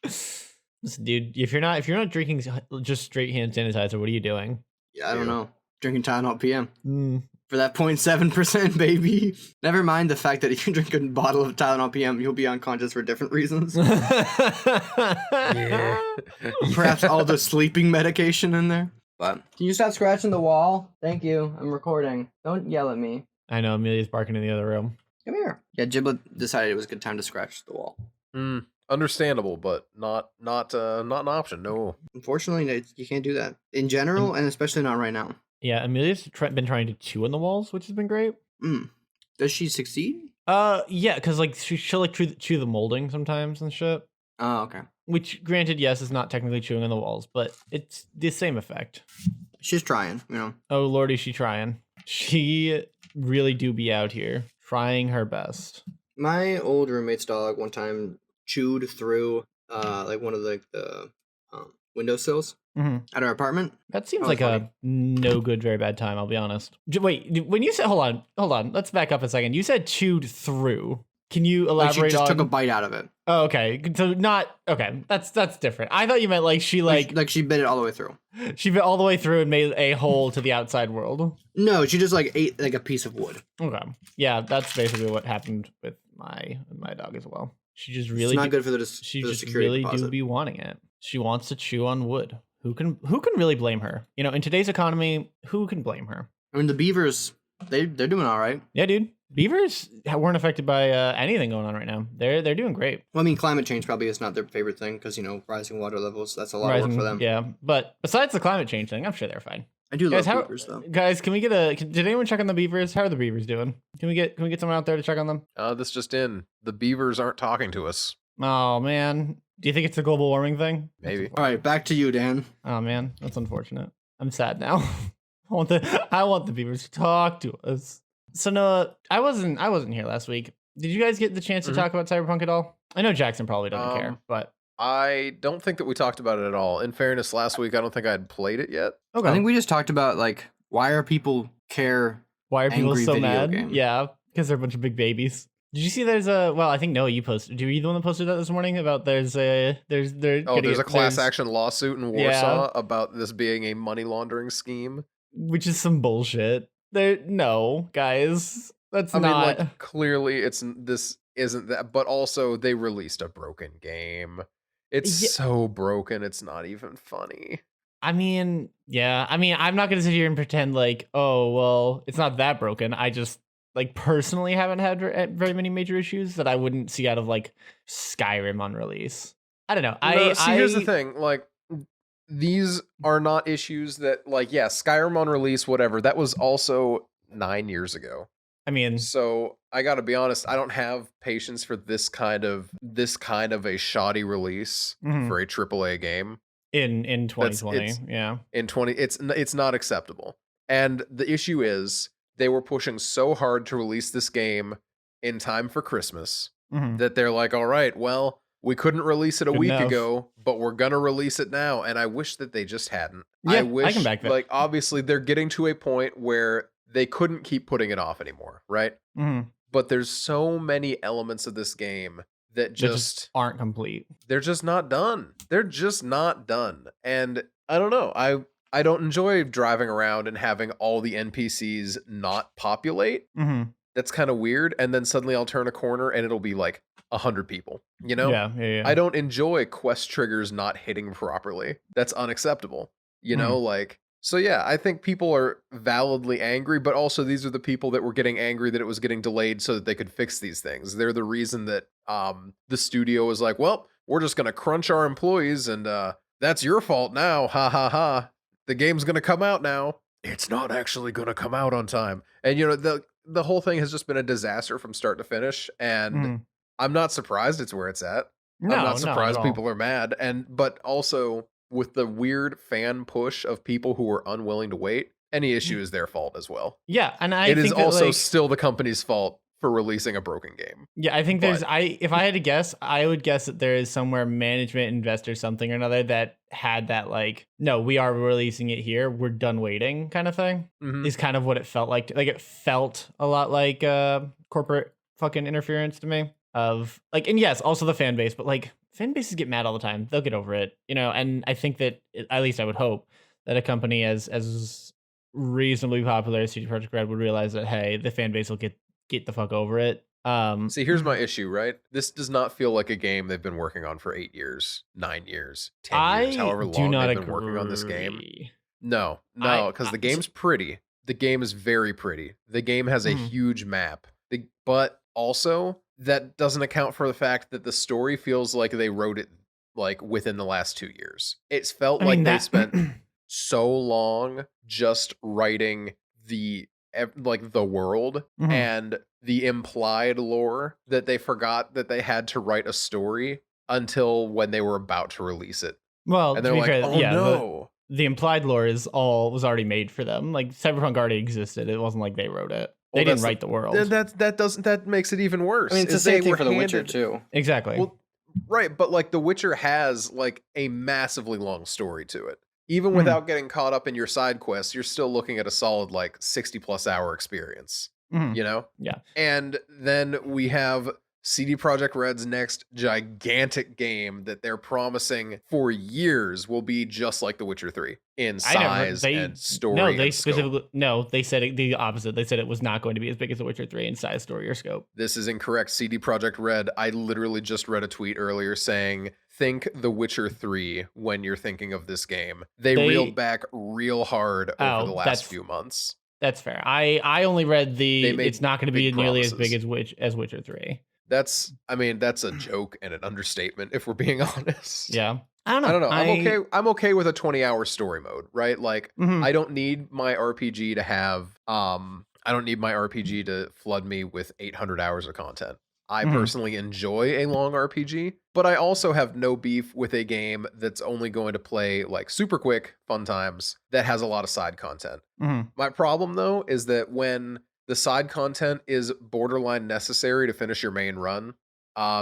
Listen, dude, if you're not drinking just straight hand sanitizer, what are you doing? Yeah, I don't know. Drinking Tylenol PM. Mm. For that 0.7%, baby. Never mind the fact that if you drink a bottle of Tylenol PM, you'll be unconscious for different reasons. Perhaps all the sleeping medication in there. But can you stop scratching the wall? Thank you. I'm recording. Don't yell at me. I know Amelia's barking in the other room. Come here. Yeah, Giblet decided it was a good time to scratch the wall. Understandable, but not an option. No. Unfortunately, you can't do that in general, and especially not right now. Yeah, Amelia's been trying to chew on the walls, which has been great. Does she succeed? Yeah, because like she'll like chew the molding sometimes and shit. Oh, okay. Which, granted, yes, is not technically chewing on the walls, but it's the same effect. She's trying, you know. Oh lordy, she trying. She really do be out here trying her best. My old roommate's dog one time chewed through like one of the windowsills at our apartment. That seems like a no good, very bad time. I'll be honest. Wait, when you said hold on, let's back up a second. You said chewed through. Can you elaborate on? Like she just took a bite out of it. Oh, okay. So not okay. That's different. I thought you meant like she like she bit it all the way through. She bit all the way through and made a hole to the outside world. No, she just like ate like a piece of wood. Okay. Yeah, that's basically what happened with my dog as well. She just really it's not good for the she for the just security really deposit. do be wanting it. She wants to chew on wood. Who can really blame her? You know, in today's economy, who can blame her? I mean, the beavers, they're doing all right. Yeah, dude. Beavers weren't affected by anything going on right now. They're doing great. Well, I mean, climate change probably is not their favorite thing because, you know, rising water levels, that's a lot of work for them. Yeah, but besides the climate change thing, I'm sure they're fine. I do love beavers, though. Guys, can we get did anyone check on the beavers? How are the beavers doing? Can we get someone out there to check on them? This just in. The beavers aren't talking to us. Oh, man. Do you think it's a global warming thing? Maybe. All right, back to you, Dan. Oh, man. That's unfortunate. I'm sad now. I want the beavers to talk to us. So Noah, I wasn't here last week. Did you guys get the chance to talk about Cyberpunk at all? I know Jackson probably doesn't care, but I don't think that we talked about it at all. In fairness, last week I don't think I had played it yet. Okay. I think we just talked about like why are people so mad? Game? Yeah, because they're a bunch of big babies. Did you see there's I think Noah, you posted. Were you the one that posted that this morning about there's a class action lawsuit in Warsaw about this being a money laundering scheme, which is some bullshit. No, guys, that's not. I mean, like, clearly this isn't that, but also they released a broken game. It's so broken, it's not even funny. I mean, yeah. I mean, I'm not gonna sit here and pretend like, oh, well, it's not that broken. I just like personally haven't had very many major issues that I wouldn't see out of like Skyrim on release. I don't know. Here's the thing, like, these are not issues that, like, yeah, Skyrim on release, whatever. That was also 9 years ago. I mean, so I gotta be honest, I don't have patience for this kind of a shoddy release for a AAA game in 2020. It's not acceptable. And the issue is they were pushing so hard to release this game in time for Christmas that they're like, all right, well, we couldn't release it a week ago, but we're gonna release it now. And I wish that they just hadn't. Yeah, I wish, I can back that. Like, obviously they're getting to a point where they couldn't keep putting it off anymore, right? But there's so many elements of this game that just aren't complete. They're just not done. And I don't know. I don't enjoy driving around and having all the NPCs not populate. That's kind of weird. And then suddenly I'll turn a corner and it'll be like 100 people, you know? Yeah. I don't enjoy quest triggers not hitting properly. That's unacceptable, you know? Like, so yeah, I think people are validly angry, but also these are the people that were getting angry that it was getting delayed so that they could fix these things. They're the reason that the studio was like, well, we're just going to crunch our employees and that's your fault now. Ha ha ha. The game's going to come out now. It's not actually going to come out on time. And, you know, the whole thing has just been a disaster from start to finish. And I'm not surprised it's where it's at. I'm not surprised people are mad. But also with the weird fan push of people who are unwilling to wait, any issue is their fault as well. Yeah. And it is also still the company's fault for releasing a broken game. Yeah, I think if I had to guess, I would guess that there is somewhere management, investor, something or another that had that like, no, we are releasing it here. We're done waiting kind of thing is kind of what it felt like. Like it felt a lot like corporate fucking interference to me of like, and yes, also the fan base, but like fan bases get mad all the time. They'll get over it, you know? And I think that at least I would hope that a company as reasonably popular as CD Projekt Red would realize that, hey, the fan base will get the fuck over it. See, here's my issue, right? This does not feel like a game they've been working on for 8 years, 9 years, 10 years, however long they've been working on this game. No, because the game's pretty. The game is very pretty. The game has a huge map. But also, that doesn't account for the fact that the story feels like they wrote it like within the last 2 years. It's felt I like mean they that. spent so long just writing like the world Mhm. and the implied lore that they forgot that they had to write a story until when they were about to release it. Well, And to they're be like, fair, "Oh yeah, no." the implied lore was already made for them. Like Cyberpunk already existed. It wasn't like they wrote it. They Well, didn't that's write the world. that makes it even I worse. mean, it's the Is they same thing were for The Witcher handed too. Exactly. well, right, but like The Witcher has like a massively long story to it. Even Mhm. without getting caught up in your side quests, you're still looking at a solid like 60 plus hour experience, Mhm. you know? Yeah. And then we have CD Projekt Red's next gigantic game that they're promising for years will be just like The Witcher 3 in I never size they and no, story they and scope. specifically no, they said the opposite. They said it was not going to be as big as The Witcher 3 in size, story, or scope. This is incorrect. CD Projekt Red, I literally just read a tweet earlier saying, think The Witcher 3 when you're thinking of this game. They reeled They back real hard over the oh, last few months. that's fair. I only read They it's made not going to be big nearly as big promises. as Witcher 3. I mean, that's a joke and an understatement if we're being honest. Yeah. I don't I know. don't know. I'm okay with a 20-hour story mode, right? Like Mhm. I don't need my RPG to have I don't need my RPG to flood me with 800 hours of content. I Mhm. personally enjoy a long RPG, but I also have no beef with a game that's only going to play like super quick fun times that has a lot of side content. Mhm. My problem though is that when the side content is borderline necessary to finish your main run,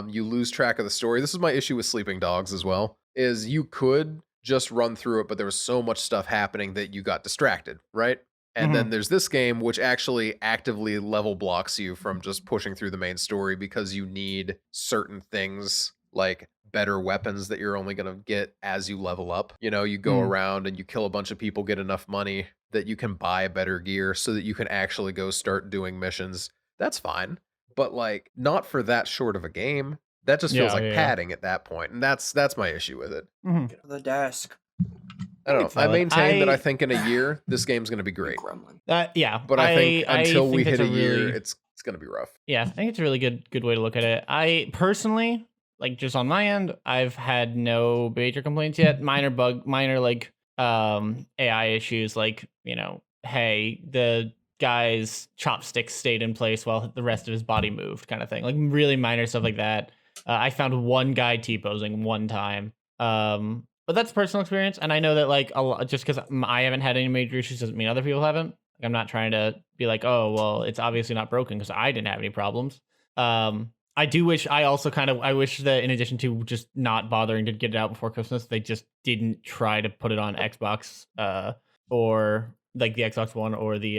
you lose track of the story. This is my issue with Sleeping Dogs as well. Is you could just run through it, but there was so much stuff happening that you got distracted, right? And then Mhm. there's this game which actually actively level blocks you from just pushing through the main story because you need certain things like better weapons that you're only going to get as you level up. You know, you go Mhm. around and you kill a bunch of people, get enough money that you can buy better gear so that you can actually go start doing missions. That's fine. But like not for that short of a game. That just feels Yeah, like yeah. padding at that point, and that's my issue with it. Mhm. Get to the desk. I I think don't it's know. I valid. maintain that I think in a year this game's going to be You great, gremlin. Yeah. but I think I until we think that's hit a a year, really it's going to be rough. yeah, I think it's a really good way to look at it. I personally, like just on my end, I've had no major complaints yet. Minor like AI issues like, hey, the guy's chopsticks stayed in place while the rest of his body moved kind of thing. Like really minor stuff like that. I found one guy T-posing one time. But that's personal experience, and I know that like just because I haven't had any major issues doesn't mean other people haven't. Like, I'm not trying to be like, oh, well, it's obviously not broken because I didn't have any problems. I do wish I wish that in addition to just not bothering to get it out before Christmas, they just didn't try to put it on Xbox or like the Xbox One or the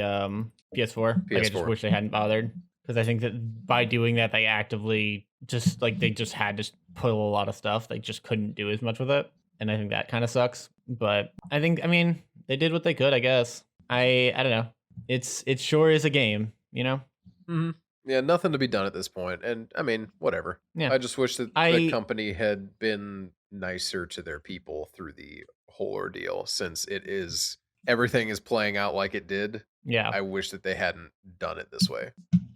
PS4. Like I just PS4. wish they hadn't bothered because I think that by doing that they actively they just had to put a lot of stuff. They just couldn't do as much with it. And I think that kind of sucks. But I mean, they did what they could, I guess. I don't know. It sure is a game, you know? Mhm. Yeah, nothing to be done at this point, and I mean, whatever. Yeah. I just wish that the I company had been nicer to their people through the whole ordeal, since everything is playing out like it did. yeah. I wish that they hadn't done it this way.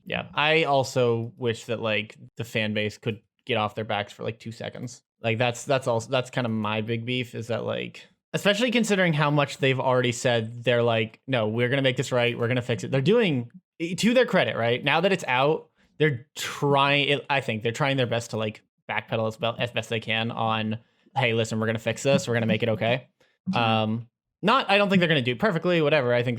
Yeah. I also wish that like the fan base could get off their backs for like 2 seconds. Like that's kind of my big beef is that like especially considering how much they've already said they're like, no, we're going to make this right. We're going to fix it. They're doing to their credit, right? Now that it's out, I think they're trying their best to like backpedal as best they can on, hey, listen, we're going to fix this. We're going to make it okay. Not I don't think they're going to do it perfectly, whatever. I think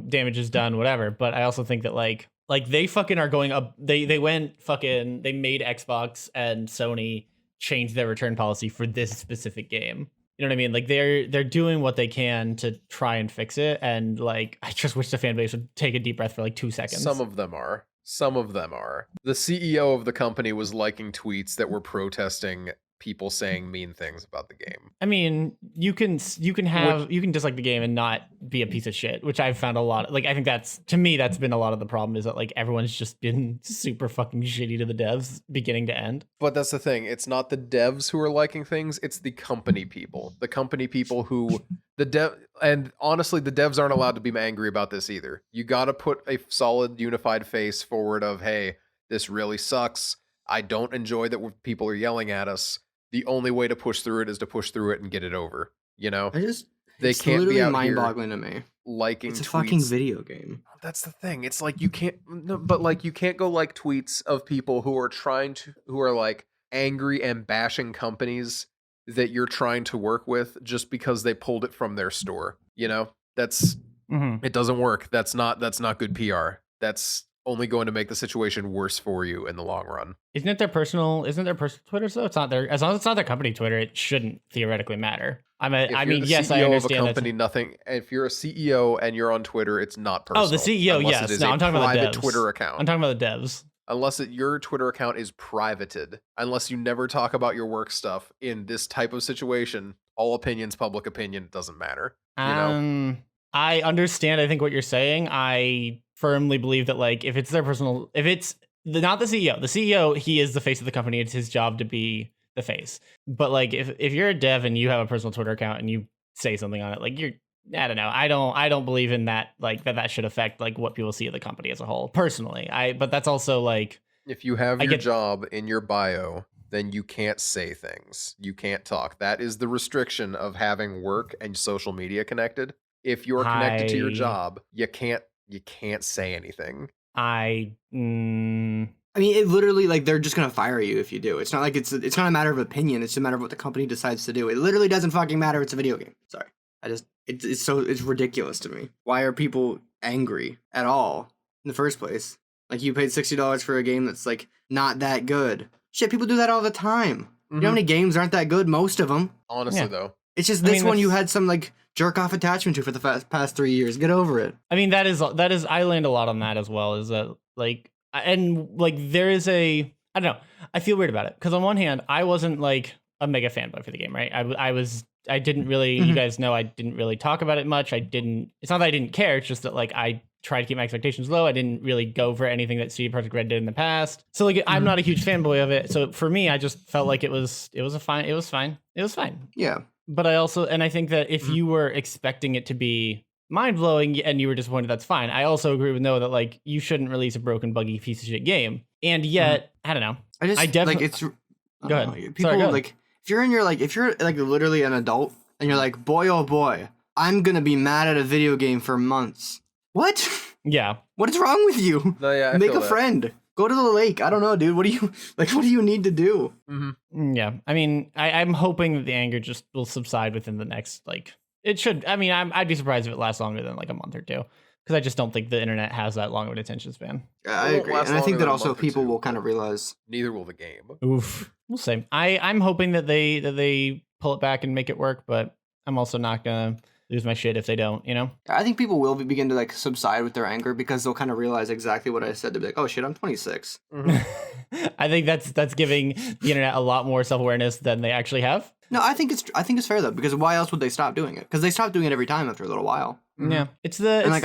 damage is done, whatever. But I also think that like they fucking are going up. They went fucking they made Xbox and Sony change their return policy for this specific game. You know what I mean? Like they're doing what they can to try and fix it, and like I just wish the fan base would take a deep breath for like 2 seconds. Some of them are. Some of them are. The CEO of the company was liking tweets that were protesting people saying mean things about the game. I mean, you can dislike the game and not be a piece of shit, which I've found a lot. Like I think that's been a lot of the problem is that like everyone's just been super fucking shitty to the devs beginning to end. But that's the thing. It's not the devs who are liking things. It's the company people. The company people who and honestly, the devs aren't allowed to be angry about this either. You got to put a solid unified face forward of, hey, This really sucks. I don't enjoy that people are yelling at us. The only way to push through it is to push through it and get it over. You know, they it's can't be literally out here mind-boggling to me. liking It's a tweets. fucking video game. That's the thing. It's like you can't, no, but like you can't go like tweets of people who are like angry and bashing companies that you're trying to work with just because they pulled it from their store. You know, it doesn't work. That's not good PR. That's only going to make the situation worse for you in the long run. Isn't their personal Twitter? So it's not their, as long as it's not their company Twitter, it shouldn't theoretically matter. Yes, I understand nothing. If you're a CEO and you're on Twitter, it's not personal. Oh, the CEO, yes. It is I'm talking about the devs. Twitter account. I'm talking about the devs. Unless your Twitter account is privated, unless you never talk about your work stuff in this type of situation, all opinions, public opinion, it doesn't matter. You know? I understand. I think what you're saying. I firmly believe that like if it's their personal, if it's not the CEO, he is the face of the company. It's his job to be the face. But like if you're a dev and you have a personal Twitter account and you say something on it, like I don't know. I don't believe in that. Like that should affect like what people see of the company as a whole. Personally, but that's also like if you have your job in your bio, then you can't say things. You can't talk. That is the restriction of having work and social media connected. If you're connected to your job, you can't say anything. I mean, it literally, like, they're just gonna fire you if you do. It's not like it's not a matter of opinion. It's a matter of what the company decides to do. It literally doesn't fucking matter. It's a video game. Sorry, it's ridiculous to me. Why are people angry at all in the first place? Like, you paid $60 for a game that's like not that good. Shit, people do that all the time. You know how many games aren't that good? Most of them. Honestly, though, it's just this one you had some like jerk off attachment to for the past 3 years. Get over it. I mean, that is I land a lot on that as well. Is that like, and like there is I don't know. I feel weird about it because on one hand, I wasn't like a mega fanboy for the game, right? I didn't really. You guys know I didn't really talk about it much. It's not that I didn't care. It's just that like I tried to keep my expectations low. I didn't really go for anything that CD Projekt Red did in the past. So like I'm not a huge fanboy of it. So for me, I just felt like it was fine. Yeah. But I think that if you were expecting it to be mind blowing and you were disappointed, that's fine. I also agree with Noah that like you shouldn't release a broken, buggy piece of shit game. And yet, I don't know. I definitely like it's. Go ahead. People Sorry, go ahead. like if you're like literally an adult and you're like, boy oh boy, I'm gonna be mad at a video game for months. What? Yeah. What is wrong with you? No, yeah, Make a friend. Go to the lake. I don't know, dude. What do you need to do? Yeah. I mean, I'm hoping that the anger just will subside within the next, like, it should. I mean, I'd be surprised if it lasts longer than like a month or two. Because I just don't think the internet has that long of an attention span. Yeah, I agree. And I think that also people will kind of realize. Neither will the game. Oof. We'll see. I'm hoping that they pull it back and make it work, but I'm also not going to lose my shit if they don't, you know? I think people will begin to like subside with their anger because they'll kind of realize exactly what I said. They'll be like, oh shit, I'm 26. I think that's giving the internet a lot more self-awareness than they actually have. No, I think it's fair though, because why else would they stop doing it? Because they stop doing it every time after a little while. Yeah, I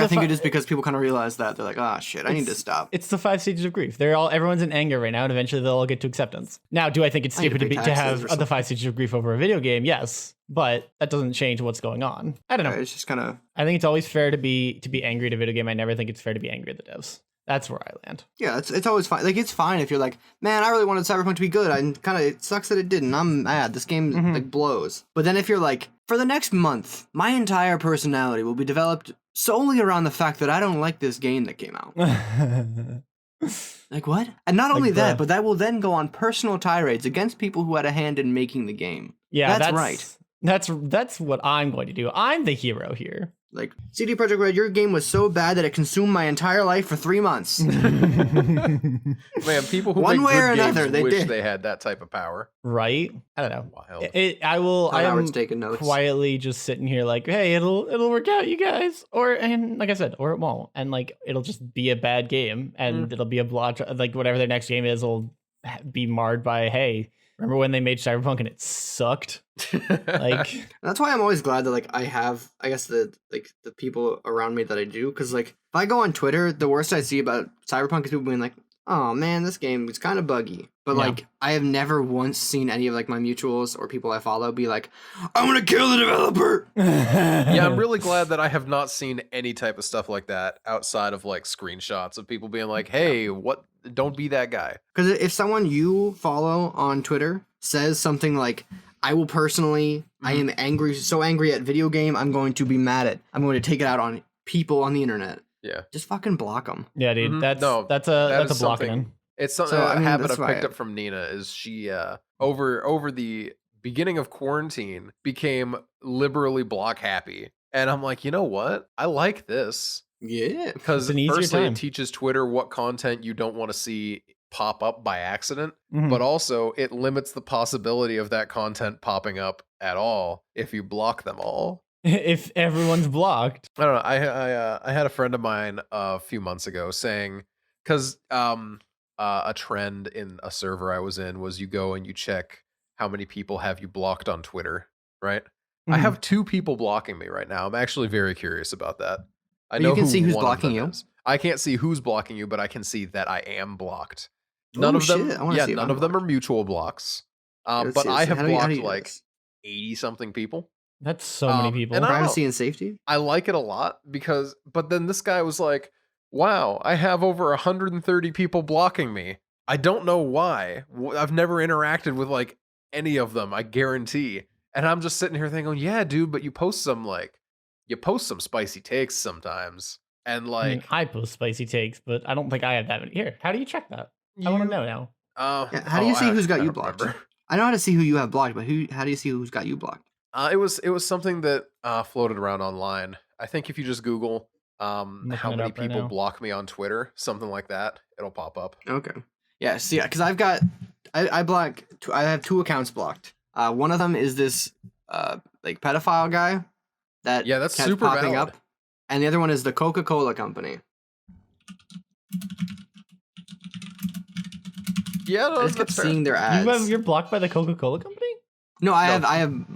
think it is because people kind of realize that they're like, ah, shit, I need to stop. It's the 5 stages of grief. Everyone's in anger right now, and eventually they'll all get to acceptance. Now, do I think it's stupid to have the 5 stages of grief over a video game? Yes, but that doesn't change what's going on. I don't know. It's just kind of. I think it's always fair to be angry at a video game. I never think it's fair to be angry at the devs. That's where I land. Yeah, it's always fine. Like, it's fine if you're like, man, I really wanted Cyberpunk to be good. It sucks that it didn't. I'm mad. This game like blows. But then if you're like, for the next month, my entire personality will be developed solely around the fact that I don't like this game that came out. Like, what? And not only that, but that will then go on personal tirades against people who had a hand in making the game. Yeah, that's right. That's what I'm going to do. I'm the hero here. Like, CD Projekt Red, your game was so bad that it consumed my entire life for 3 months. Man, people who one make way good or another, games they wish did. they had that type of power. Right? I don't know. Wild. I am taking notes. Quietly just sitting here like, hey, it'll work out, you guys. And like I said, or it won't. And like, it'll just be a bad game, and it'll be a blotch. Like whatever their next game is, will be marred by, hey, remember when they made Cyberpunk and it sucked? Like, that's why I'm always glad that like I have, I guess, the people around me that I do, because like if I go on Twitter, the worst I see about Cyberpunk is people being like, oh man, this game is kind of buggy. But like, I have never once seen any of like my mutuals or people I follow be like, I'm gonna kill the developer. Yeah, I'm really glad that I have not seen any type of stuff like that outside of like screenshots of people being like, hey, what Don't be that guy. Because if someone you follow on Twitter says something like, I will personally, I am angry, so angry at video game, I'm going to be mad at, I'm going to take it out on people on the internet. Yeah. Just fucking block them. Yeah, dude. Mhm. That's No, that's that a is blocking something. in. It's something. So, I A mean, habit that's I've picked why- up from Nina is she over the beginning of quarantine became liberally block happy, and I'm like, you know what? I like this Yeah. because It's an easier firstly, time. it teaches Twitter what content you don't want to see pop up by accident, Mhm. but also it limits the possibility of that content popping up at all if you block them all. If everyone's blocked. I don't know. I had a friend of mine a few months ago saying, because a trend in a server I was in was you go and you check how many people have you blocked on Twitter, right? I Mhm. have 2 people blocking me right now. I'm actually very curious about that. I But you know can see who's one of blocking them you? is. I can't see who's blocking you, but I can see that I am blocked. Oh, None of them, shit. I wanna see if none I'm of them are blocked. mutual blocks. Let's But see, I let's see. have How do you blocked do like this? 80 something people. That's so many people. and I don't know. Privacy and safety? I like it a lot because, but then this guy was like, wow, I have over 130 people blocking me. I don't know why. I've never interacted with like any of them, I guarantee. And I'm just sitting here thinking, yeah, dude, but you post some spicy takes sometimes. And I mean, like, I post spicy takes, but I don't think I have that many. Here, how do you check that? I want to know now. Yeah, how do you see who's got I you don't blocked? remember. I know how to see who you have blocked, but how do you see who's got you blocked? It was something that floated around online. I think if you just Google looking how it many up right people now. block me on Twitter, something like that, it'll pop up. Okay. Yeah, see, because I have 2 accounts blocked. One of them is this like pedophile guy that Yeah, that's kept super popping valid. up, and the other one is the Coca-Cola company. Yeah, I no, just kept that's fair. seeing their ads. You're blocked by the Coca-Cola company? No, I No.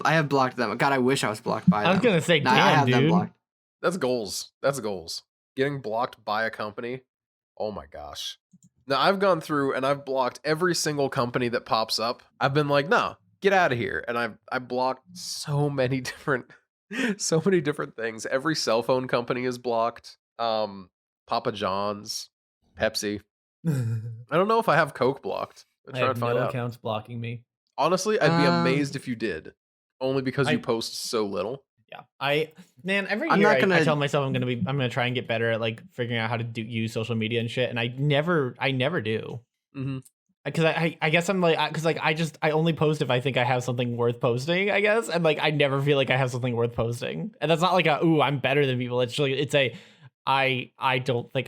have blocked them. God, I wish I was blocked by them. I was gonna say, No, I damn, have them dude. blocked. That's goals. That's goals. Getting blocked by a company. Oh my gosh. Now I've gone through and I've blocked every single company that pops up. I've been like, no, get out of here. And I blocked so many different things. Every cell phone company is blocked. Papa John's, Pepsi. I don't know if I have Coke blocked. I'm I trying have to find no out. accounts blocking me. Honestly, I'd be amazed Um, if you did. Only because you I- post so little. Yeah, every I'm year not I gonna- tell myself I'm gonna try and get better at like figuring out how to use social media and shit, and I never do. Mm-hmm. Because I guess I'm like, because like I only post if I think I have something worth posting, I guess, and like I never feel like I have something worth posting, and that's not like I'm better than people. I don't think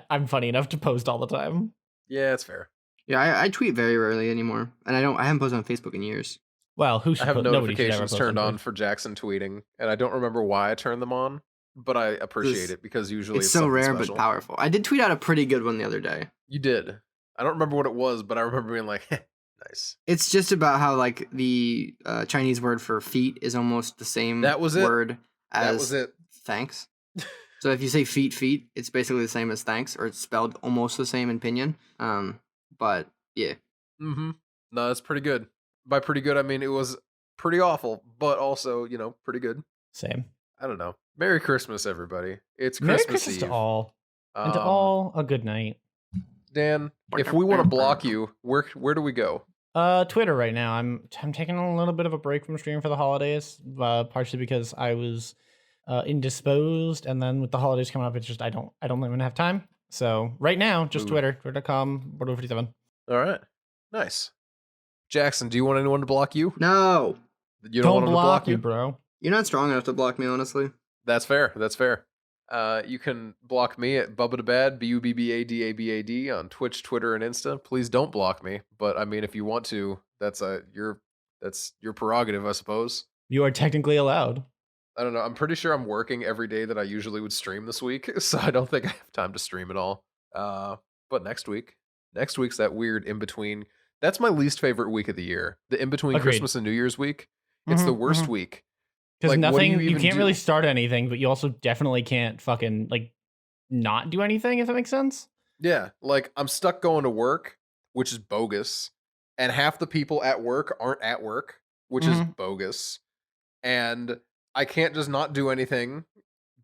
I'm funny enough to post all the time. Yeah, it's fair. Yeah, I tweet very rarely anymore, and I haven't posted on Facebook in years. Well, who should I have nobody should ever notifications post turned on Facebook. for Jackson tweeting, and I don't remember why I turned them on, but I appreciate it because usually It's it's so something rare special. but powerful. I did tweet out a pretty good one the other day. You did. I don't remember what it was, but I remember being like, nice. It's just about how like the Chinese word for feet is almost the same That was it. word as That was it. thanks. So if you say feet, it's basically the same as thanks, or it's spelled almost the same in pinyin. But yeah, Mm-hmm. No, that's pretty good. By pretty good, I mean it was pretty awful, but also, pretty good. Same. I don't know. Merry Christmas, everybody. It's Merry Christmas Christmas Eve. to all, and to all a good night. Dan, if we want to block you, where do we go? Twitter right now. I'm taking a little bit of a break from streaming for the holidays, partially because I was indisposed, and then with the holidays coming up, it's just I don't even have time. So right now, just Ooh. Twitter, twitter.com, Bordeaux57. All right. Nice. Jackson, do you want anyone to block you? no, You don't want them to block me, you? bro. you're not strong enough to block me, honestly. That's fair. That's fair. You can block me at Bubbadabad, BUBBADABAD on Twitch, Twitter, and Insta. Please don't block me. But I mean, if you want to, that's your prerogative, I suppose. You are technically allowed. I don't know. I'm pretty sure I'm working every day that I usually would stream this week, so I don't think I have time to stream at all. But next week's that weird in between. That's my least favorite week of the year. The in between Agreed. Christmas and New Year's week. It's the worst week. Because Like, what do nothing, you you even can't do? really start anything, but you also definitely can't fucking like not do anything, if that makes sense. Yeah, like I'm stuck going to work, which is bogus, and half the people at work aren't at work, which is bogus, and I can't just not do anything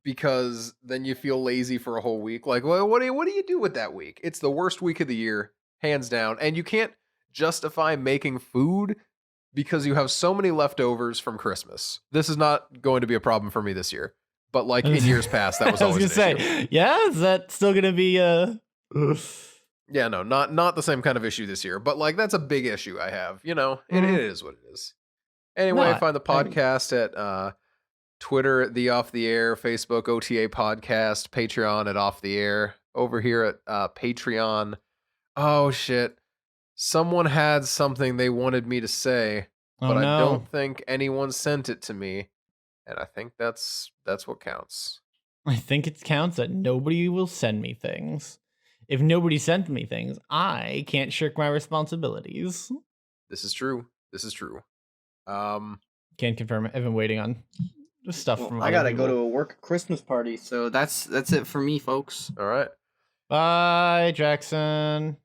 because then you feel lazy for a whole week. Like, well, what do you do with that week? It's the worst week of the year, hands down. And you can't justify making food because you have so many leftovers from Christmas. This is not going to be a problem for me this year. But like in years past, that was I was always gonna an issue. say, yeah, is that still gonna be Yeah, no, not the same kind of issue this year. But like that's a big issue I have. You know, it is what it is. Anyway, No, find the podcast at Twitter at The Off the Air, Facebook OTA Podcast, Patreon at Off the Air. Over here at Patreon. Oh shit. Someone had something they wanted me to say, oh but I no. don't think anyone sent it to me. And I think that's what counts. I think it counts that nobody will send me things. If nobody sent me things, I can't shirk my responsibilities. This is true. This is true. Can't confirm it. I've been waiting on stuff from I other gotta people. go to a work Christmas party, so that's it for me, folks. All right. Bye, Jackson.